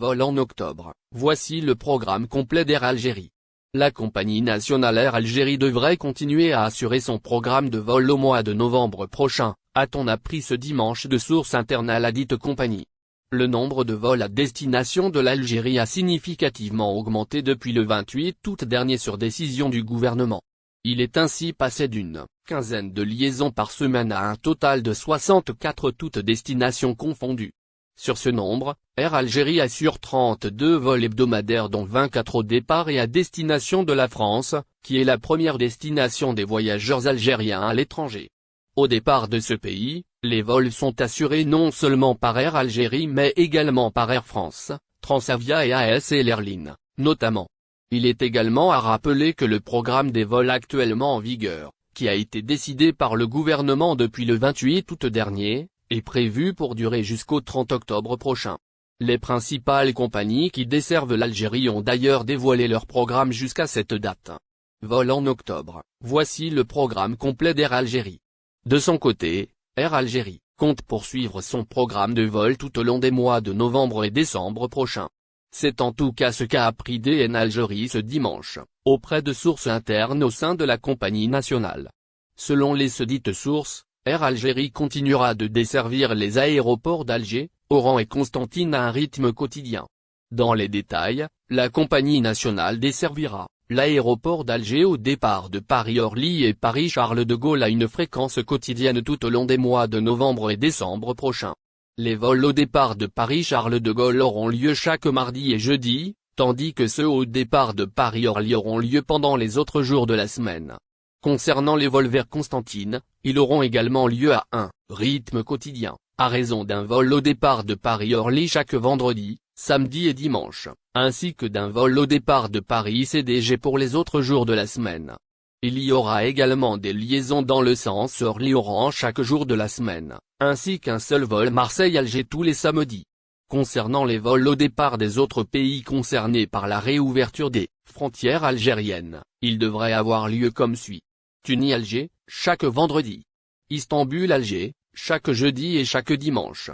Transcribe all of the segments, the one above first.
vols en octobre. Voici le programme complet d'Air Algérie. La compagnie nationale Air Algérie devrait continuer à assurer son programme de vol au mois de novembre prochain, a-t-on appris ce dimanche de sources internes à la dite compagnie. Le nombre de vols à destination de l'Algérie a significativement augmenté depuis le 28 août dernier sur décision du gouvernement. Il est ainsi passé d'une quinzaine de liaisons par semaine à un total de 64 toutes destinations confondues. Sur ce nombre, Air Algérie assure 32 vols hebdomadaires dont 24 au départ et à destination de la France, qui est la première destination des voyageurs algériens à l'étranger. Au départ de ce pays, les vols sont assurés non seulement par Air Algérie mais également par Air France, Transavia et AS et l'Airline, notamment. Il est également à rappeler que le programme des vols actuellement en vigueur, qui a été décidé par le gouvernement depuis le 28 août dernier, est prévu pour durer jusqu'au 30 octobre prochain. Les principales compagnies qui desservent l'Algérie ont d'ailleurs dévoilé leur programme jusqu'à cette date. Vol en octobre, voici le programme complet d'Air Algérie. De son côté, Air Algérie compte poursuivre son programme de vol tout au long des mois de novembre et décembre prochains. C'est en tout cas ce qu'a appris DN Algérie ce dimanche, auprès de sources internes au sein de la compagnie nationale. Selon les dites sources, Air Algérie continuera de desservir les aéroports d'Alger, Oran et Constantine à un rythme quotidien. Dans les détails, la compagnie nationale desservira l'aéroport d'Alger au départ de Paris-Orly et Paris-Charles de Gaulle à une fréquence quotidienne tout au long des mois de novembre et décembre prochains. Les vols au départ de Paris-Charles de Gaulle auront lieu chaque mardi et jeudi, tandis que ceux au départ de Paris-Orly auront lieu pendant les autres jours de la semaine. Concernant les vols vers Constantine, ils auront également lieu à un rythme quotidien, à raison d'un vol au départ de Paris-Orly chaque vendredi, samedi et dimanche, ainsi que d'un vol au départ de Paris-CDG pour les autres jours de la semaine. Il y aura également des liaisons dans le sens Orly-Oran chaque jour de la semaine, ainsi qu'un seul vol Marseille-Alger tous les samedis. Concernant les vols au départ des autres pays concernés par la réouverture des frontières algériennes, ils devraient avoir lieu comme suit. Tunis-Alger, chaque vendredi. Istanbul-Alger, chaque jeudi et chaque dimanche.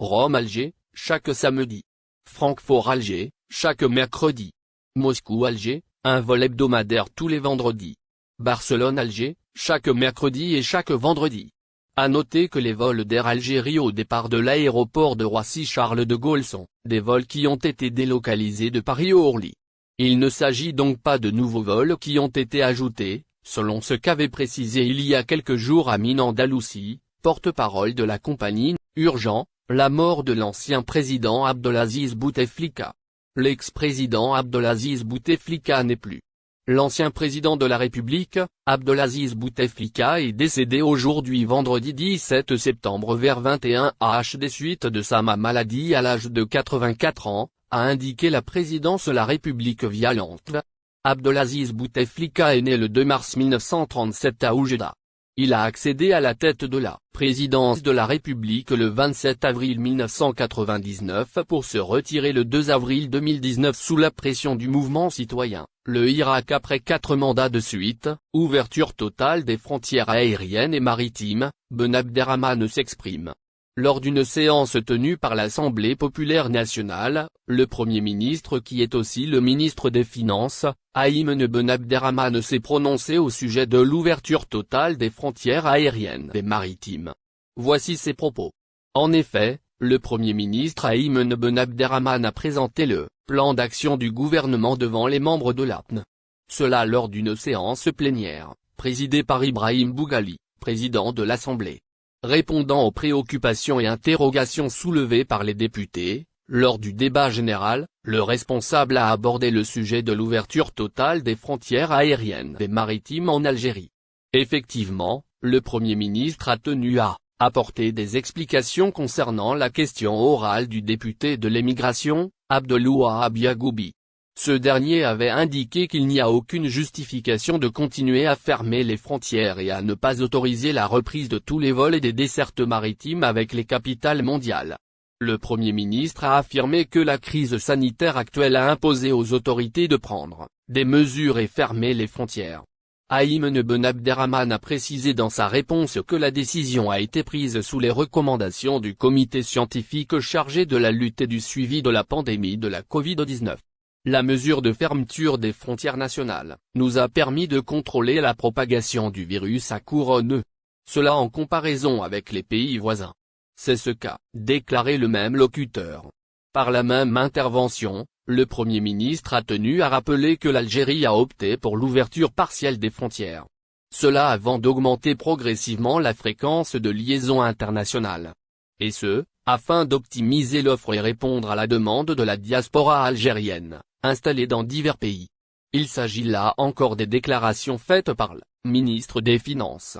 Rome-Alger, chaque samedi. Francfort-Alger, chaque mercredi. Moscou-Alger, un vol hebdomadaire tous les vendredis. Barcelone-Alger, chaque mercredi et chaque vendredi. À noter que les vols d'Air Algérie au départ de l'aéroport de Roissy-Charles de Gaulle sont des vols qui ont été délocalisés de Paris-Orly. Il ne s'agit donc pas de nouveaux vols qui ont été ajoutés, selon ce qu'avait précisé il y a quelques jours Amine Andalousi, porte-parole de la compagnie. Urgent, la mort de l'ancien président Abdelaziz Bouteflika. L'ex-président Abdelaziz Bouteflika n'est plus. L'ancien président de la République, Abdelaziz Bouteflika est décédé aujourd'hui vendredi 17 septembre vers 21 h des suites de sa maladie à l'âge de 84 ans, a indiqué la présidence La République via l'ANTV. Abdelaziz Bouteflika est né le 2 mars 1937 à Oujda. Il a accédé à la tête de la présidence de la République le 27 avril 1999 pour se retirer le 2 avril 2019 sous la pression du mouvement citoyen, le Irak après 4 mandats de suite, ouverture totale des frontières aériennes et maritimes, Ben Abderrahmane s'exprime. Lors d'une séance tenue par l'Assemblée populaire nationale, le Premier ministre qui est aussi le ministre des Finances, Ayman Ben Abderrahmane s'est prononcé au sujet de l'ouverture totale des frontières aériennes et maritimes. Voici ses propos. En effet, le Premier ministre Ayman Ben Abderrahmane a présenté le plan d'action du gouvernement devant les membres de l'APN. Cela lors d'une séance plénière, présidée par Ibrahim Boughali, président de l'Assemblée. Répondant aux préoccupations et interrogations soulevées par les députés, lors du débat général, le responsable a abordé le sujet de l'ouverture totale des frontières aériennes et maritimes en Algérie. Effectivement, le Premier ministre a tenu à apporter des explications concernant la question orale du député de l'émigration, Abdelwahab Yagoubi. Ce dernier avait indiqué qu'il n'y a aucune justification de continuer à fermer les frontières et à ne pas autoriser la reprise de tous les vols et des dessertes maritimes avec les capitales mondiales. Le Premier ministre a affirmé que la crise sanitaire actuelle a imposé aux autorités de prendre des mesures et fermer les frontières. Ayman Ben Abderrahmane a précisé dans sa réponse que la décision a été prise sous les recommandations du comité scientifique chargé de la lutte et du suivi de la pandémie de la Covid-19. La mesure de fermeture des frontières nationales nous a permis de contrôler la propagation du virus à Couronne. Cela en comparaison avec les pays voisins. C'est ce qu'a déclaré le même locuteur. Par la même intervention, le Premier ministre a tenu à rappeler que l'Algérie a opté pour l'ouverture partielle des frontières. Cela avant d'augmenter progressivement la fréquence de liaisons internationales. Et ce, afin d'optimiser l'offre et répondre à la demande de la diaspora algérienne, installée dans divers pays. Il s'agit là encore des déclarations faites par le ministre des Finances.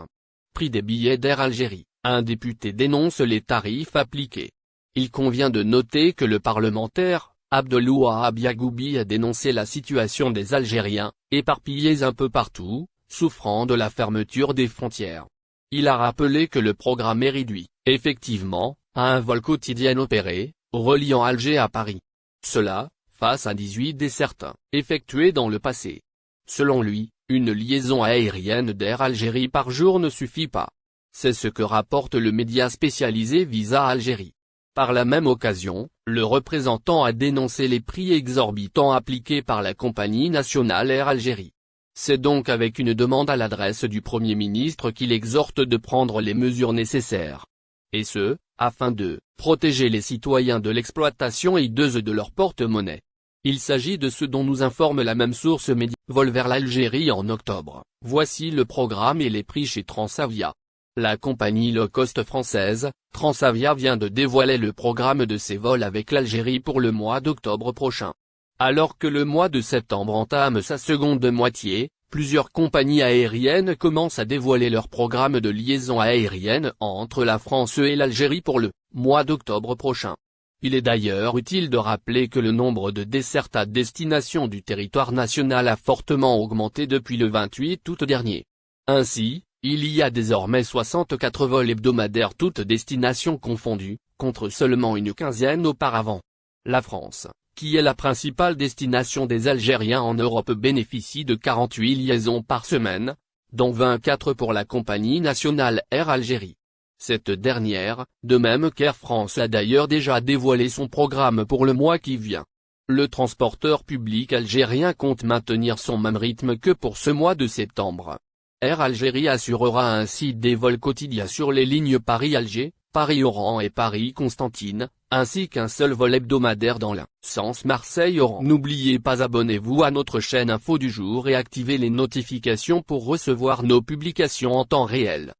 Prix des billets d'Air Algérie, un député dénonce les tarifs appliqués. Il convient de noter que le parlementaire, Abdelwahab Yagoubi a dénoncé la situation des Algériens, éparpillés un peu partout, souffrant de la fermeture des frontières. Il a rappelé que le programme est réduit, effectivement, à un vol quotidien opéré, reliant Alger à Paris. Cela, face à 18 dessertes, effectués dans le passé. Selon lui, une liaison aérienne d'Air Algérie par jour ne suffit pas. C'est ce que rapporte le média spécialisé Visa Algérie. Par la même occasion, le représentant a dénoncé les prix exorbitants appliqués par la compagnie nationale Air Algérie. C'est donc avec une demande à l'adresse du Premier ministre qu'il exhorte de prendre les mesures nécessaires. Et ce, afin de protéger les citoyens de l'exploitation hideuse de leur porte-monnaie. Il s'agit de ce dont nous informe la même source média. Vol vers l'Algérie en octobre. Voici le programme et les prix chez Transavia. La compagnie low-cost française, Transavia vient de dévoiler le programme de ses vols avec l'Algérie pour le mois d'octobre prochain. Alors que le mois de septembre entame sa seconde moitié, plusieurs compagnies aériennes commencent à dévoiler leur programme de liaison aérienne entre la France et l'Algérie pour le mois d'octobre prochain. Il est d'ailleurs utile de rappeler que le nombre de dessertes à destination du territoire national a fortement augmenté depuis le 28 août dernier. Ainsi, il y a désormais 64 vols hebdomadaires toutes destinations confondues, contre seulement une quinzaine auparavant. La France, qui est la principale destination des Algériens en Europe, bénéficie de 48 liaisons par semaine, dont 24 pour la compagnie nationale Air Algérie. Cette dernière, de même qu'Air France, a d'ailleurs déjà dévoilé son programme pour le mois qui vient. Le transporteur public algérien compte maintenir son même rythme que pour ce mois de septembre. Air Algérie assurera ainsi des vols quotidiens sur les lignes Paris-Alger, Paris-Oran et Paris-Constantine, ainsi qu'un seul vol hebdomadaire dans l'un sens Marseille-Oran. N'oubliez pas, abonnez-vous à notre chaîne Info du jour et activez les notifications pour recevoir nos publications en temps réel.